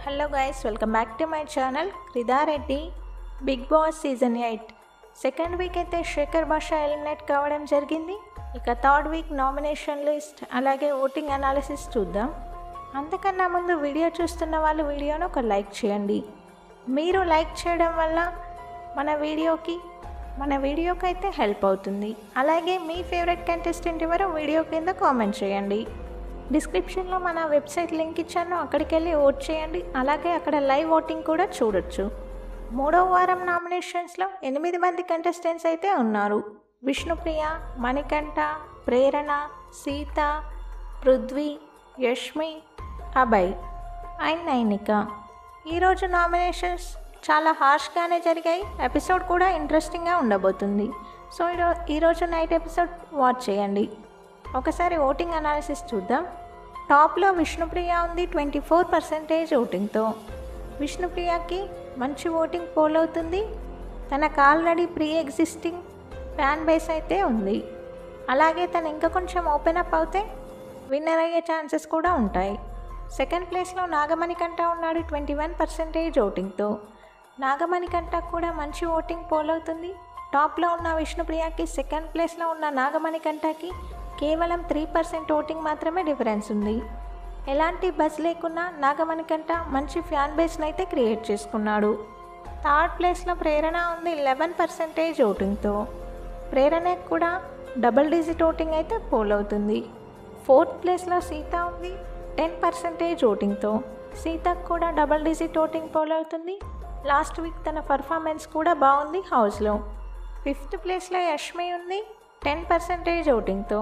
Hello guys, welcome back to my channel క్రిదారెడ్డి. Bigg Boss season 8 second week అయితే Shekhar Basha eliminate కావడం జరిగింది. ఇక థర్డ్ వీక్ నామినేషన్ లిస్ట్ అలాగే ఓటింగ్ అనాలిసిస్ చూద్దాం. అంతకన్నా ముందు వీడియో చూస్తున్న వాళ్ళు వీడియోను ఒక లైక్ చేయండి. మీరు లైక్ చేయడం వల్ల మన వీడియోకి అయితే హెల్ప్ అవుతుంది. అలాగే మీ ఫేవరెట్ కంటెస్టెంట్ ఎవరో వీడియో కింద కామెంట్ చేయండి. డిస్క్రిప్షన్లో మన వెబ్సైట్ లింక్ ఇచ్చాను, అక్కడికి వెళ్ళి ఓట్ చేయండి. అలాగే అక్కడ లైవ్ ఓటింగ్ కూడా చూడొచ్చు. 3వ వారం నామినేషన్స్లో 8 మంది కంటెస్టెంట్స్ అయితే ఉన్నారు. విష్ణుప్రియ, మణికంఠ, ప్రేరణ, సీత, పృథ్వీ, యష్మి, అభయ్ అండ్ నైనిక. ఈరోజు నామినేషన్స్ చాలా హార్ష్గానే జరిగాయి. ఎపిసోడ్ కూడా ఇంట్రెస్టింగ్గా ఉండబోతుంది. సో ఈరోజు నైట్ ఎపిసోడ్ వాచ్ చేయండి. ఒకసారి ఓటింగ్ అనాలిసిస్ చూద్దాం. టాప్లో విష్ణుప్రియ ఉంది 24% ఓటింగ్తో. విష్ణుప్రియకి మంచి ఓటింగ్ పోల్ అవుతుంది. తనకు already pre existing fan base అయితే ఉంది. అలాగే తను ఇంకా కొంచెం ఓపెన్ అప్ అవుతే విన్నర్ అయ్యే ఛాన్సెస్ కూడా ఉంటాయి. సెకండ్ ప్లేస్లో నాగమణికంఠ ఉన్నాడు 21% ఓటింగ్తో. నాగమణికంఠ కూడా మంచి ఓటింగ్ పోల్ అవుతుంది. టాప్లో ఉన్న విష్ణుప్రియకి సెకండ్ ప్లేస్లో ఉన్న నాగమణికంఠకి కేవలం 3% ఓటింగ్ మాత్రమే డిఫరెన్స్ ఉంది. ఎలాంటి బజ్ లేకున్నా నాగమణికంఠ మంచి ఫ్యాన్ బేస్ని అయితే క్రియేట్ చేసుకున్నాడు. థర్డ్ ప్లేస్లో ప్రేరణ ఉంది 11% ఓటింగ్తో. ప్రేరణకు కూడా డబుల్ డిజిట్ ఓటింగ్ అయితే పోల్ అవుతుంది. ఫోర్త్ ప్లేస్లో సీత ఉంది 10% ఓటింగ్తో. సీతకు కూడా డబుల్ డిజిట్ ఓటింగ్ పోల్ అవుతుంది. లాస్ట్ వీక్ తన పర్ఫార్మెన్స్ కూడా బాగుంది హౌస్లో. ఫిఫ్త్ ప్లేస్లో యష్మి ఉంది 10% ఓటింగ్తో.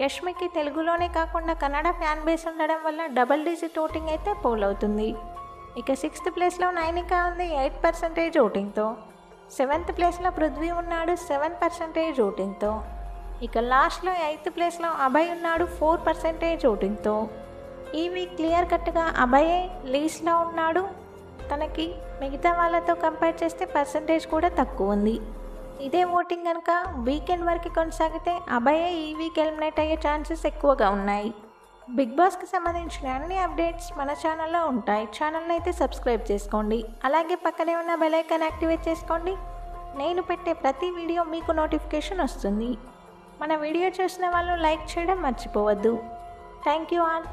యష్మికి తెలుగులోనే కాకుండా కన్నడ ఫ్యాన్ బేస్ ఉండడం వల్ల డబుల్ డిజిట్ ఓటింగ్ అయితే పోల్ అవుతుంది. ఇక సిక్స్త్ ప్లేస్లో నైనిక ఉంది 8% ఓటింగ్తో. సెవెంత్ ప్లేస్లో పృథ్వీ ఉన్నాడు 7% ఓటింగ్తో. ఇక లాస్ట్లో 8th ప్లేస్లో అభయ్ ఉన్నాడు 4% ఓటింగ్తో. ఈ వీక్ క్లియర్ కట్గా అభయే లీస్ట్లో ఉన్నాడు. తనకి మిగతా వాళ్ళతో కంపేర్ చేస్తే పర్సంటేజ్ కూడా తక్కువ ఉంది. ఇదే ఓటింగ్ కనుక వీకెండ్ వరకు కొనసాగితే అభయే ఈ వీక్ ఎలిమినేట్ అయ్యే ఛాన్సెస్ ఎక్కువగా ఉన్నాయి. బిగ్ బాస్కి సంబంధించిన అన్ని అప్డేట్స్ మన ఛానల్లో ఉంటాయి. ఛానల్ని అయితే సబ్స్క్రైబ్ చేసుకోండి. అలాగే పక్కనే ఉన్న బెల్ ఐకాన్ యాక్టివేట్ చేసుకోండి. నేను పెట్టే ప్రతి వీడియో మీకు నోటిఫికేషన్ వస్తుంది. మన వీడియో చూసిన వాళ్ళు లైక్ చేయడం మర్చిపోవద్దు. Thank you all.